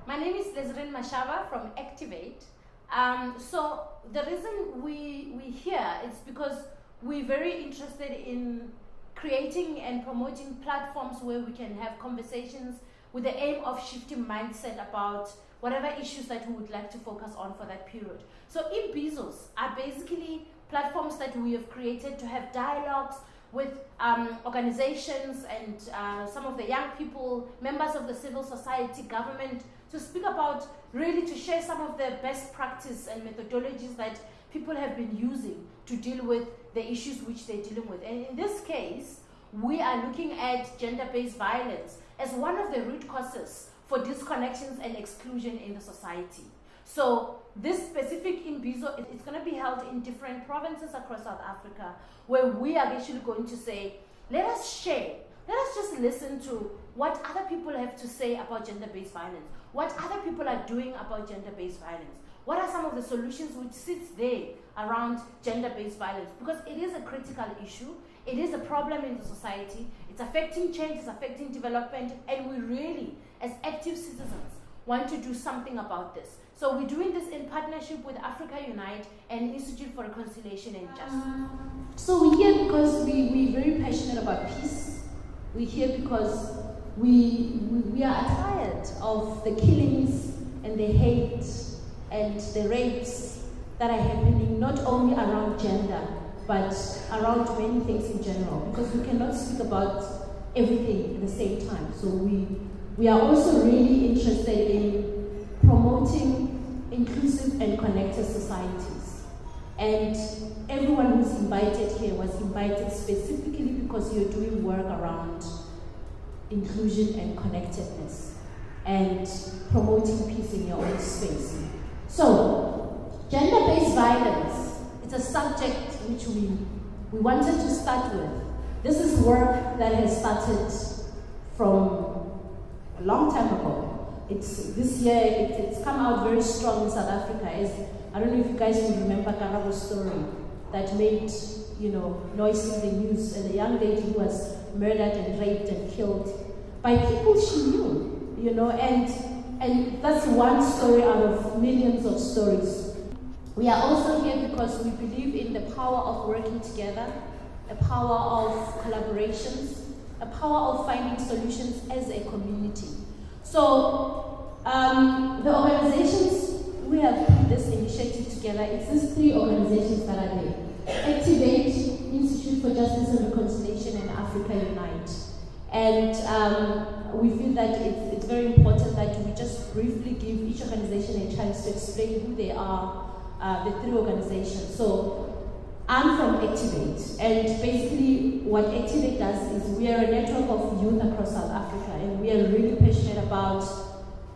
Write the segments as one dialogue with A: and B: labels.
A: My name is Lesrin Mashava from Activate. So the reason we here is because we're very interested in creating and promoting platforms where we can have conversations with the aim of shifting mindset about whatever issues that we would like to focus on for that period. So Imbizos are basically platforms that we have created to have dialogues with organizations and some of the young people, members of the civil society, government, to speak about, really to share some of the best practice and methodologies that people have been using to deal with the issues which they're dealing with. And in this case, we are looking at gender-based violence as one of the root causes for disconnections and exclusion in the society. So this specific Imbizo, it's going to be held in different provinces across South Africa, where we are actually going to say, let us share, let us just listen to what other people have to say about gender-based violence, what other people are doing about gender-based violence, what are some of the solutions which sits there around gender-based violence, because it is a critical issue, it is a problem in the society, it's affecting change, it's affecting development, and we really, as active citizens, want to do something about this. So we're doing this in partnership with Africa Unite and Institute for Reconciliation and Justice. So we're here because we're very passionate about peace. We're here because we are tired of the killings and the hate and the rapes that are happening not only around gender, but around many things in general, because we cannot speak about everything at the same time. So we are also really interested in promoting inclusive and connected societies. And everyone who's invited here was invited specifically because you're doing work around inclusion and connectedness and promoting peace in your own space. So, gender-based violence, it's a subject which we wanted to start with. This is work that has started from a long time ago. This year, it's come out very strong in South Africa. I don't know if you guys will remember Karabo's story that made, noise in the news, and a young lady who was murdered and raped and killed by people she knew, and that's one story out of millions of stories. We are also here because we believe in the power of working together, a power of collaborations, a power of finding solutions as a community. So the organizations, we have put this initiative together. It's these three organizations that are there: Activate, Institute for Justice and Reconciliation, and Africa Unite. And we feel that it's very important that we just briefly give each organization a chance to explain who they are, the three organizations. So I'm from Activate, and basically what Activate does is we are a network of youth across South Africa, and we are really passionate about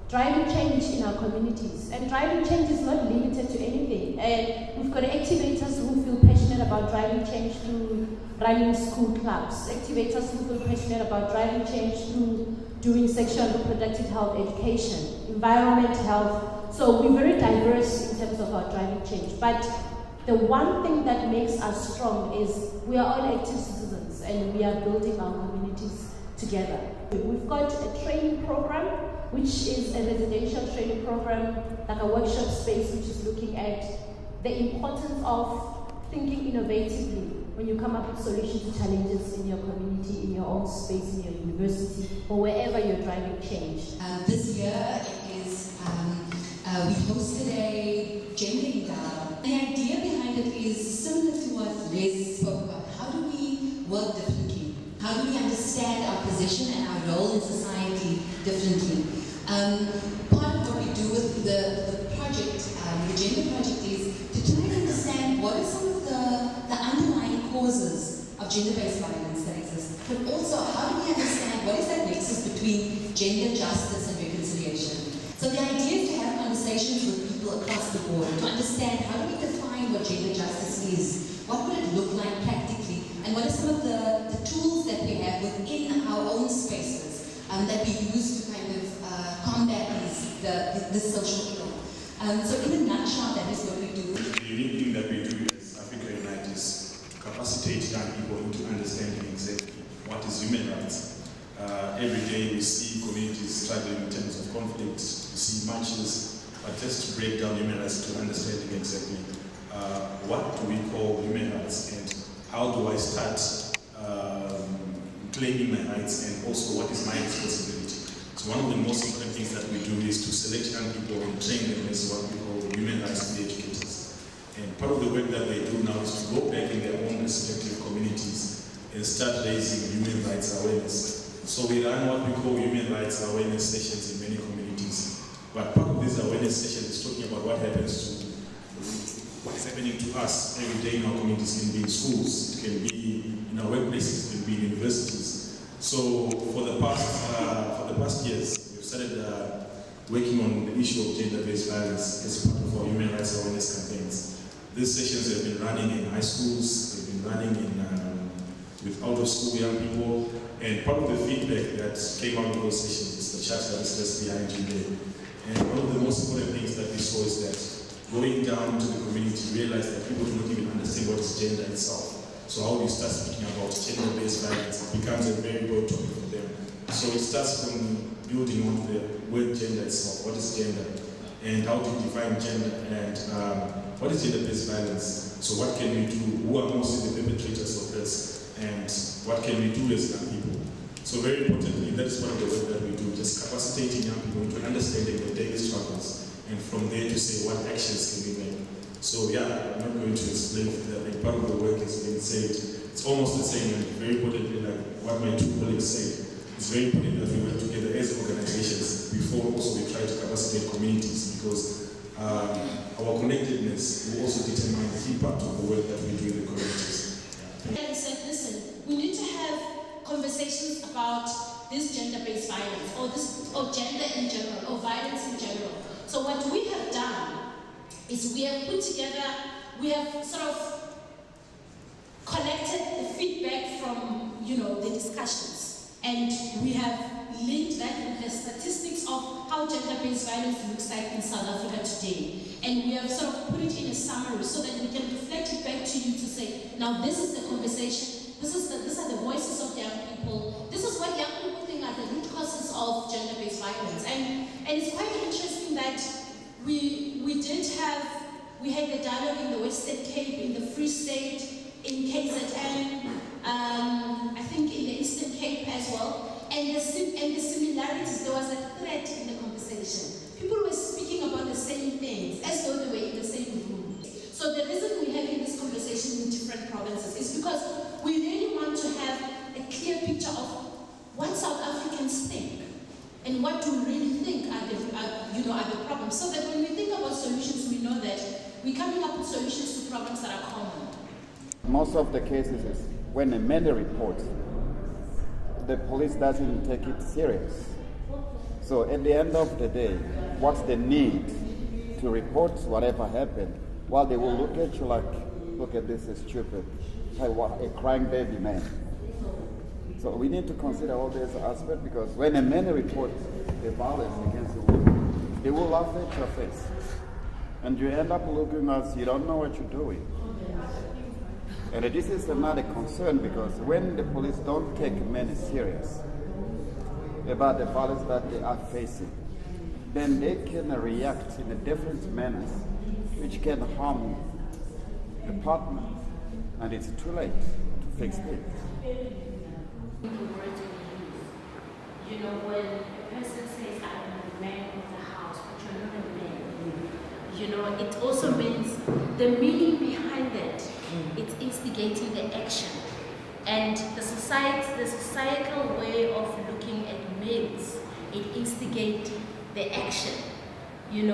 A: driving change in our communities. And driving change is not limited to anything. And we've got activators who feel passionate about driving change through running school clubs, activators who feel passionate about driving change through doing sexual and reproductive health education, environment health. So we're very diverse in terms of our driving change. But the one thing that makes us strong is we are all active citizens and we are building our communities together. We've got a training program, which is a residential training program, like a workshop space, which is looking at the importance of thinking innovatively when you come up with solutions to challenges in your community, in your own space, in your university, or wherever you're driving change.
B: This year it is, we hosted a gender endowment. The idea behind it is similar to what Les spoke about. How do we work differently? How do we understand our position and our role in society differently? Part of what we do with the project, the gender project, is to try and understand what are some of the underlying causes of gender-based violence that exist, but also how do we understand what is that nexus between gender justice and reconciliation. So the idea is to have conversations with people across the board to understand how do we define what gender justice is, what would it look like practically, and what are some of the tools that we have within our own spaces that we use to kind of combat this social ill. So in a nutshell, that is what we do.
C: The unique thing that we do as Africa Unite is to capacitate young people into understanding exactly what is human rights. Every day we see communities struggling in terms of conflict, you see marches, but just to break down human rights to understanding exactly what do we call human rights and how do I start claiming my rights, and also what is my responsibility. So one of the most important things that we do is to select young people and train them as what we call human rights educators. And part of the work that they do now is to go back in their own respective communities and start raising human rights awareness. So we run what we call human rights awareness sessions in many communities. But part of this awareness session is talking about what happens to what is happening to us every day in our communities. It can be in schools, it can be in our workplaces, it can be in universities. So for the past years, we've started working on the issue of gender-based violence as part of our human rights awareness campaigns. These sessions have been running in high schools, they've been running with out-of-school young people, and part of the feedback that came out of those sessions is the chart that is just behind you there. And one of the most important things that we saw is that going down to the community, realize that people do not even understand what is gender itself. So how do you start speaking about gender-based violence? It becomes a very broad topic for them. So it starts from building on the word gender itself. What is gender? And how do you define gender? And what is gender-based violence? So what can we do? Who are mostly the perpetrators of this? And what can we do as young people? So very importantly, that is one of the work that we do, just capacitating young people into understanding their daily struggles, and from there to say what actions can we make. So yeah, I'm not going to explain that, like part of the work is being said. It's almost the same, and very importantly, like what my two colleagues said, it's very important that we work together as organizations before also we try to capacitate communities, because our connectedness will also determine the impact of the work that we do in the communities.
D: And said, listen, we need to have conversations about this gender-based violence, or gender in general, or violence in general. So what we have done is we have put together, we have sort of collected the feedback from, the discussions, and we have linked that with the statistics of how gender-based violence looks like in South Africa today. And we have sort of put it in a summary so that we can reflect it back to you to say, now this is the conversation, these are the voices of young people, this is what young people think are the root causes of gender-based violence. And it's quite interesting that we had the dialogue in the Western Cape, in the Free State, in KZN, I think in the Eastern Cape as well. And the similarities, there was a thread in the conversation. People were speaking about the same things, as though they were in the same room. So the reason we're having this conversation in different provinces is because we really want to have a clear picture of what South Africans think and what do we really think are the problems, so that when we think about solutions, we know that we're coming up with solutions to problems that are common.
E: Most of the cases is when a man reports, the police doesn't take it serious. So at the end of the day, what's the need to report whatever happened? Well, they will look at you like, look at this, is stupid, like what, a crying baby man. So we need to consider all these aspects, because when a man reports the violence against the woman, they will laugh at your face. And you end up looking as you don't know what you're doing. And this is another concern, because when the police don't take men serious about the violence that they are facing, then they can react in a different manner, which can harm the partner, and it's too late to fix it.
A: When a person says, I'm the man of the house, but you're not a man, it also means the meaning behind that, it's instigating the action. And the societal way of looking at males, it instigates the action.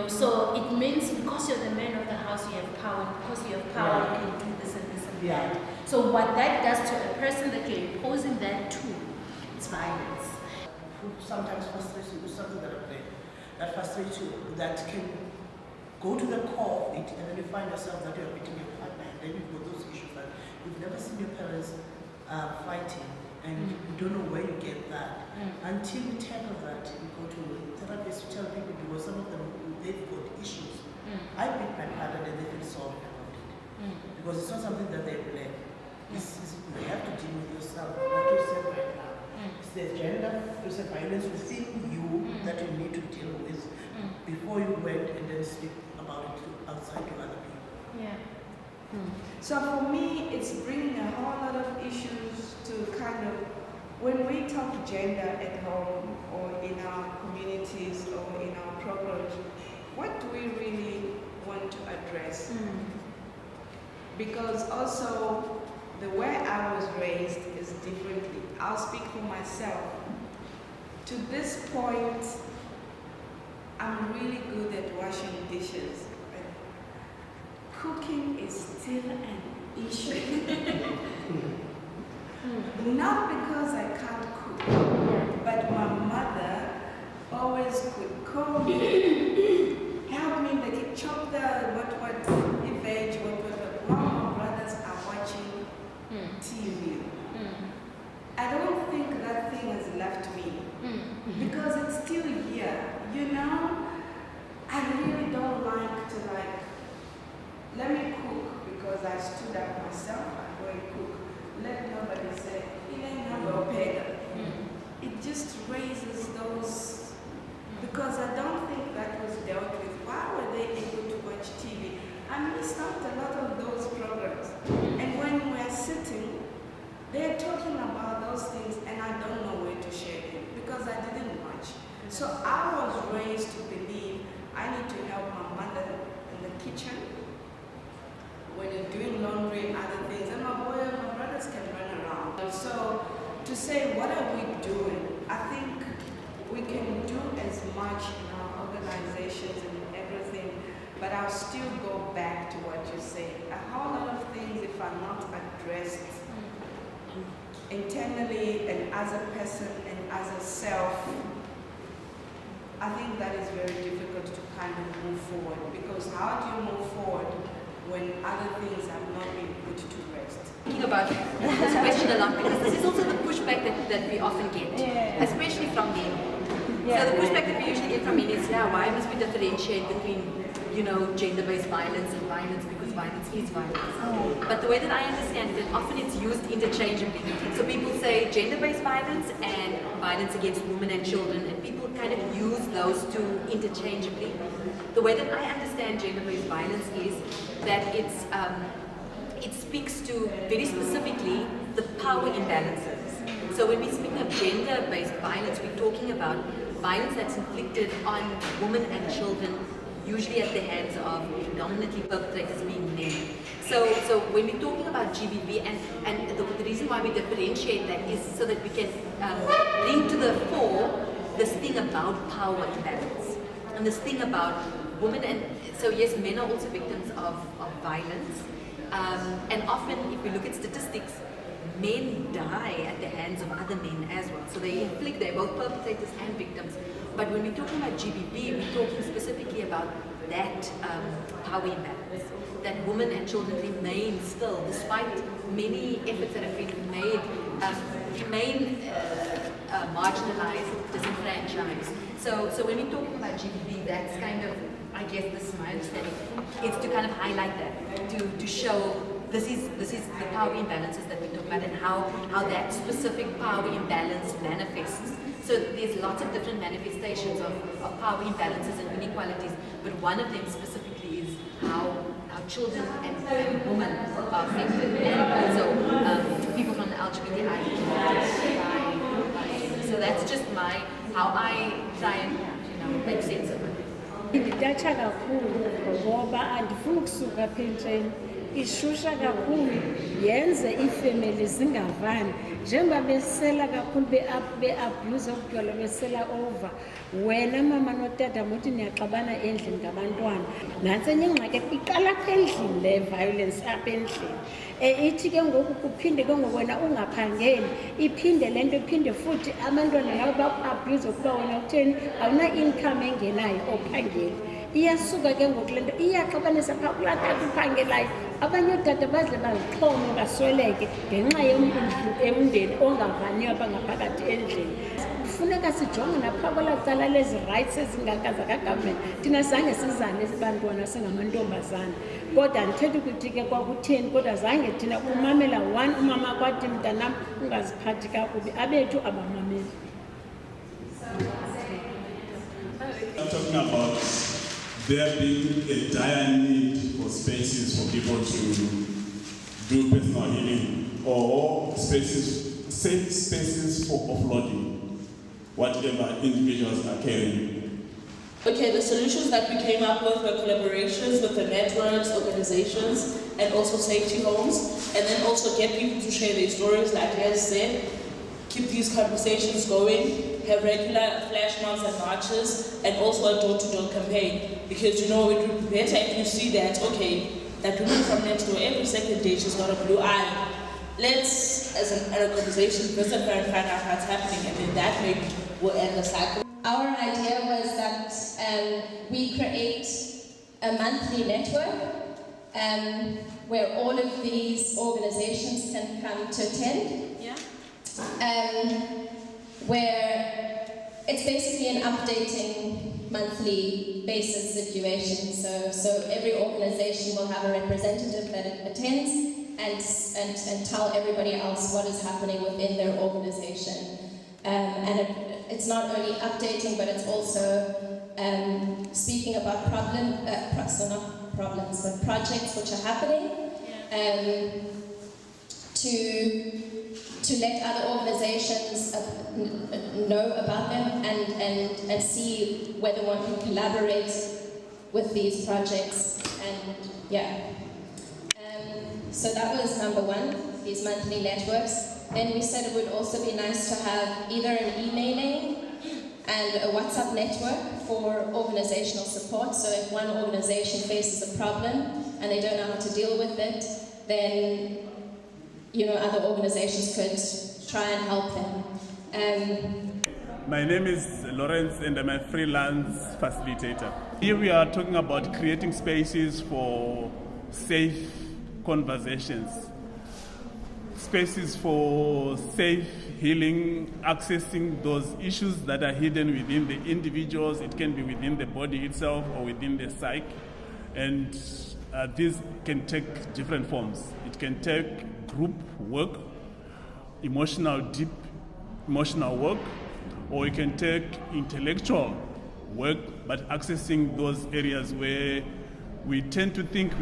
A: So it means because you're the man of the house, you have power, and because you have power, you can do this and this and that. So what that does to a person that you're imposing that to, it's violence.
F: Sometimes frustrates you with something that frustrates you, that can go to the core of it, and then you find yourself that you're beating your partner, and then you've got those issues that you've never seen your parents fighting, and you don't know where you get that. Until you tackle that, you go to therapists, you tell people, because some of them, they've got issues. I beat my partner and they feel sorry about it. Because it's not something that they blame. You have to deal with yourself, what you said right now. It's the gender, there's a violence within you that you need to deal with. speak about it outside to other people.
A: Yeah.
G: So for me, it's bringing a whole lot of issues to kind of, when we talk gender at home or in our communities or in our programs, what do we really want to address? Because also the way I was raised is differently. I'll speak for myself. To this point, I'm really good at washing dishes. Cooking is still an issue. Not because I can't cook, but my mother always could call me, help me, like chop the veg, while my brothers are watching TV. I don't think that thing has left me because it's still here, you know? I really don't like to let me cook because I stood up myself, I go and cook. Let nobody say, it just raises those, because I don't think that was dealt with. Why were they able to watch TV? I missed out a lot of those programs. And when we're sitting, they're talking about those things and I don't know where to share them because I didn't watch. So I was raised to believe I need to help my mother in the kitchen when you're doing laundry and other things, and my brothers can run around. So to say, what are we doing? I think we can do as much in our organizations and everything, but I'll still go back to what you say. A whole lot of things, if are not addressed internally and as a person and as a self, I think that is very difficult to kind of move forward, because how do you move forward when other things have not been put to rest?
H: Thinking about this question a lot, because this is also the pushback that we often get, especially from men. So the pushback that we usually get from men is, why must we differentiate between, gender-based violence and violence, because violence is violence. But the way that I understand it, often it's used interchangeably. So people say gender-based violence and violence against women and children, and people kind of use those two interchangeably. The way that I understand gender-based violence is that it speaks to very specifically the power imbalances. So when we speak of gender-based violence, we're talking about violence that's inflicted on women and children, usually at the hands of predominantly perpetrators being men. So when we're talking about GBV, and the reason why we differentiate that is so that we can bring to the fore this thing about power imbalance and this thing about women, and so yes, men are also victims of violence, and often if we look at statistics, men die at the hands of other men as well. So they're both perpetrators and victims. But when we're talking about GBV, we're talking specifically about that power imbalance, that women and children remain still, despite many efforts that have been made, remain marginalized, disenfranchised. So when we're talking about GBV, that's kind of, I guess this is my understanding, it's to kind of highlight that, to show this is the power imbalances that we talk about, and how that specific power imbalance manifests. So there's lots of different manifestations of power imbalances and inequalities, but one of them specifically is how children and women are affected, and also people from the LGBTI community. So that's just how I try and make sense of it.
I: Nditatsha kakhulu ngoba andifuni ukusuka apha endleni, ishusha kakhulu, yenze iifemeli zingavani. Njengoba besela kakhulu be-abuse okutywala, besela over, wena mama notata muthi niyaxabana endlini ngabantwana. Nantsi enye ingxaki iqala apha endlini, le violence apha endlini. Ithi ke ngoku kuphinde ke ngoku wena ungaphangeli, iphinde le nto iphinde futhi abantwana labo baku-abuse ukuba wena utheni awuna-income engenayo ophangeli. Iyasuka ke ngoku le nto iyaxabanisa phaa kulaa tata uphangelayo. Abanye ootata badle bazixhome basweleke ngenxa yomndeni ongavaniyo apha ngaphakathi endlini. Kufuneka sijonge naphaa kwelaa cala lezi rights ezingaka zakagovernment. Thina zange sizane bantwana singamantombazana, kodwa andithethi ukuthi ke kwakutheni, kodwa zange thina kumamela one umama kwathi mntanam ungaziphathi kakubi, abethu abamameli.
J: I'm talking about there being a dire need for spaces for people to do personal healing or spaces, safe spaces for offloading whatever individuals are carrying.
K: Okay, the solutions that we came up with were collaborations with the networks, organizations, and also safety homes, and then also get people to share their stories, like Les said, keep these conversations going, have regular flash mobs and marches, and also a door-to-door campaign. Because it would be better if you see that, okay, that woman from next door, every second day she's got a blue eye. Let's, as an organization, visit her and find out what's happening, and then that maybe will end the cycle.
L: Our idea was that we create a monthly network where all of these organizations can come to attend. Where it's basically an updating monthly basis situation. So every organization will have a representative that attends and tell everybody else what is happening within their organization. And it's not only updating, but it's also speaking about projects which are happening, to let other organizations know about them and see whether one can collaborate with these projects. And so that was number one, these monthly networks. Then we said it would also be nice to have either an emailing and a WhatsApp network for organizational support. So if one organization faces a problem and they don't know how to deal with it, then other organizations could try and help them.
J: My name is Lawrence and I'm a freelance facilitator. Here we are talking about creating spaces for safe conversations, spaces for safe healing, accessing those issues that are hidden within the individuals. It can be within the body itself or within the psyche. And these can take different forms. It can take group work, deep emotional work, or it can take intellectual work, but accessing those areas where we tend to think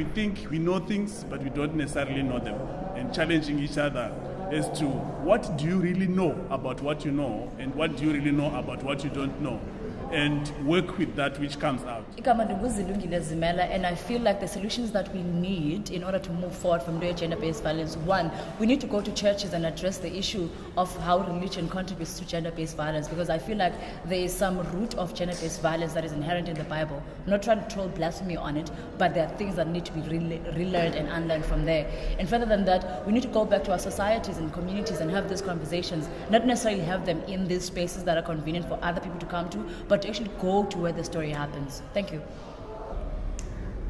J: we know things, but we don't necessarily know them, and challenging each other as to what do you really know about what you know, and what do you really know about what you don't know, and work with that which comes out.
H: And I feel like the solutions that we need in order to move forward from gender-based violence, one, we need to go to churches and address the issue of how religion contributes to gender-based violence, because I feel like there is some root of gender-based violence that is inherent in the Bible. I'm not trying to throw blasphemy on it, but there are things that need to be relearned and unlearned from there. And further than that, we need to go back to our societies and communities and have these conversations, not necessarily have them in these spaces that are convenient for other people to come to, but to actually go to where the story happens. Thank you.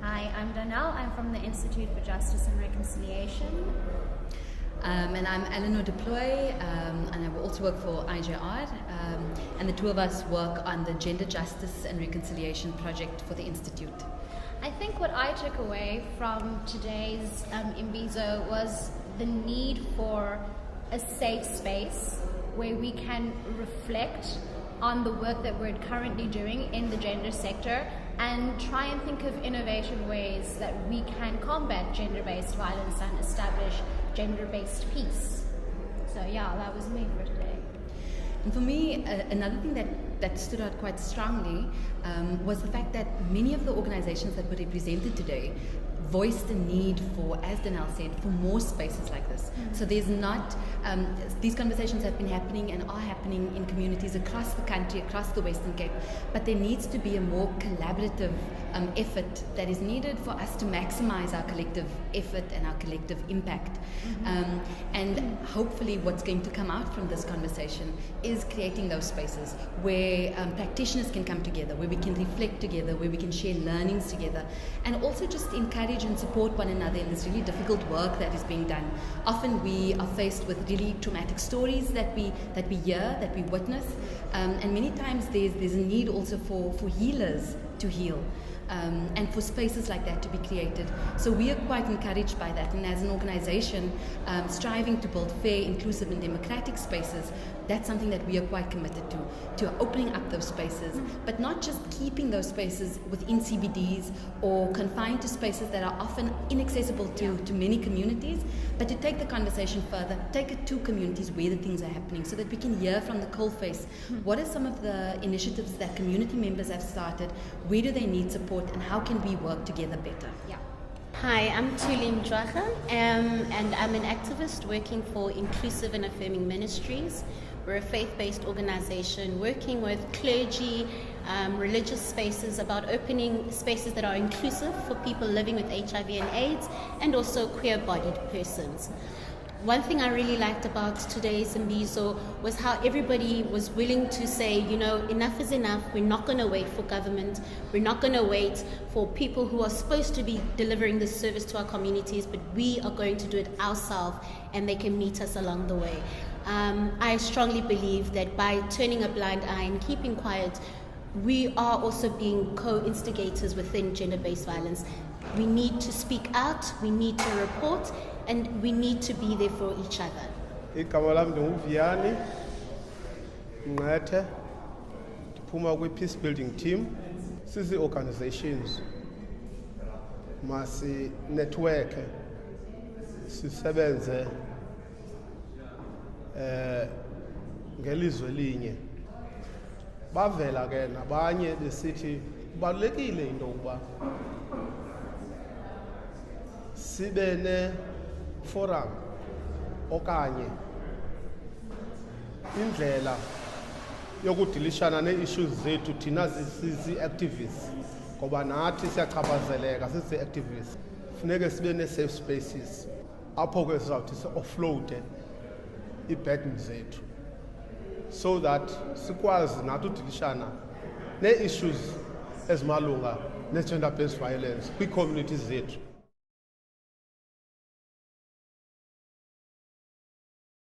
M: Hi, I'm Donnell. I'm from the Institute for Justice and Reconciliation.
H: And I'm Eleanor Deploy, and I also work for IJR, and the two of us work on the Gender Justice and Reconciliation project for the Institute.
M: I think what I took away from today's Imbizo was the need for a safe space where we can reflect on the work that we're currently doing in the gender sector and try and think of innovative ways that we can combat gender-based violence and establish gender-based peace. So yeah, that was me for today.
H: And for me, another thing that stood out quite strongly was the fact that many of the organizations that were represented today voiced the need for, as Donnell said, for more spaces like this. So there's not, these conversations have been happening and are happening in communities across the country, across the Western Cape, but there needs to be a more collaborative effort that is needed for us to maximize our collective effort and our collective impact. And hopefully what's going to come out from this conversation is creating those spaces where practitioners can come together, where we can reflect together, where we can share learnings together, and also just encourage and support one another in this really difficult work that is being done. Often we are faced with really traumatic stories that we hear, that we witness, and many times there's a need also for healers to heal. and for spaces like that to be created. So we are quite encouraged by that, and as an organization striving to build fair, inclusive and democratic spaces, that's something that we are quite committed to opening up those spaces, but not just keeping those spaces within CBDs or confined to spaces that are often inaccessible to many communities, but to take the conversation further, take it to communities where the things are happening, so that we can hear from the coalface what are some of the initiatives that community members have started, where do they need support, and how can we work together better.
N: Yeah. Hi, I'm Tulim Dwacha, and I'm an activist working for Inclusive and Affirming Ministries. We're a faith-based organization working with clergy, religious spaces, about opening spaces that are inclusive for people living with HIV and AIDS, and also queer-bodied persons. One thing I really liked about today's Imbizo was how everybody was willing to say, you know, enough is enough. We're not going to wait for government. We're not going to wait for people who are supposed to be delivering this service to our communities, but we are going to do it ourselves, and they can meet us along the way. I strongly believe that by turning a blind eye and keeping quiet, we are also being co-instigators within gender-based violence. We need to speak out, we need to report, and we need to be there for each other.
O: Igama lami nginguViyani Mnqethe, ndiphuma kwi-peace building team. Sizi-organizations masi network sisebenze ngelizwe linye. Bavela ke nabanye besithi kubalulekile into ukuba sibe ne forum okanye indlela yokudilishana nee-issues zethu thina sisi-activists, ngoba nathi siyachaphazeleka sisi-activists. Funeke sibe nee-safe spaces apho ke sizawuthi si-offloade ii-burden zethu, so that sikwazi nathi udilishana nee-issues ezimalunga ne-gender-based violence kwii-communities zethu.